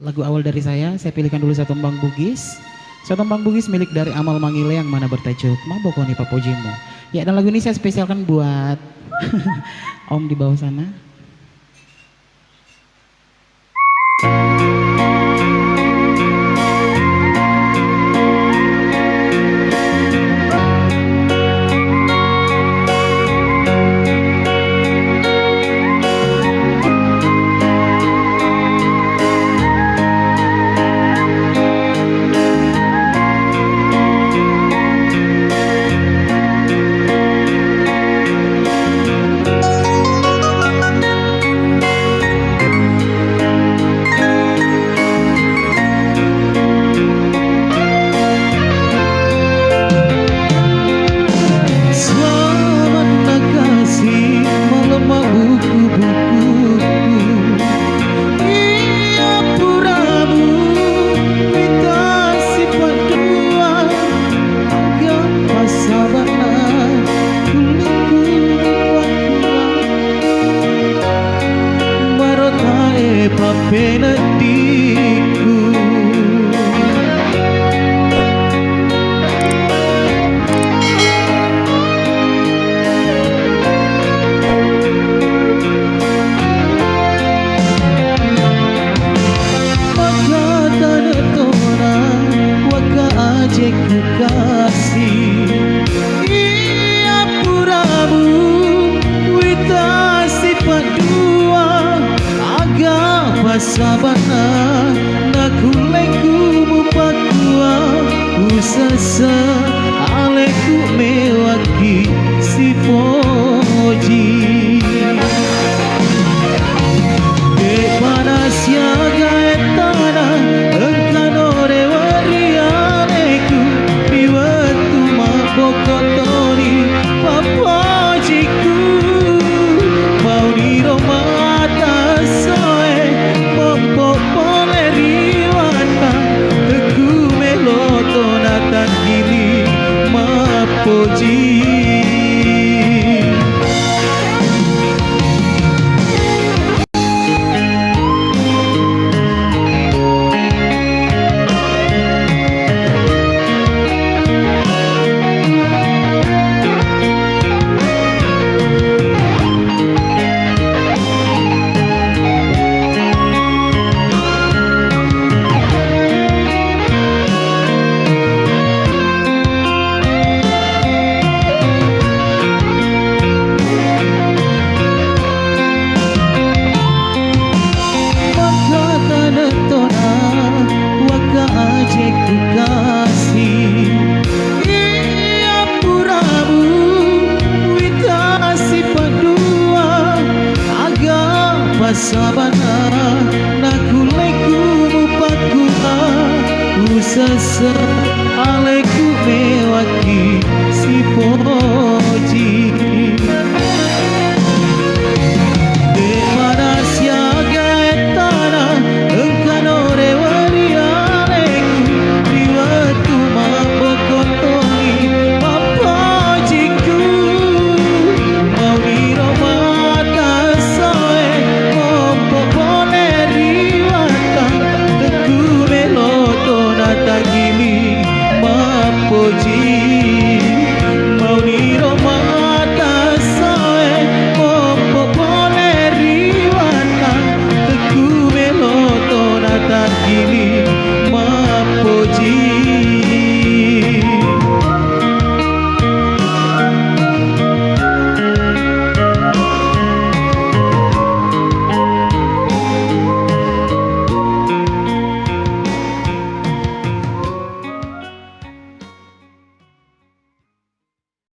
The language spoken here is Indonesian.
Lagu awal dari saya pilihkan dulu satu tembang Bugis. Satu tembang Bugis milik dari Amal Mangile yang mana bertajuk Mabokoni Papojimu. Ya, dan lagu ini saya spesialkan buat Om di bawah sana. Pena diku maka tanah tona waka ajek ku kasih ia puramu wita sifat dua agak pasabana nakuleku mupakua usasa aleku mewaki si poji de panasya gaetana engkanore warialeku biwatu mapokotori papojiku mau di romata soe mompo poleriwana teku meloto natan gili mapoji ku kasih ia puramu wita sifat dua agak pasabana nakuleku mupakua usasa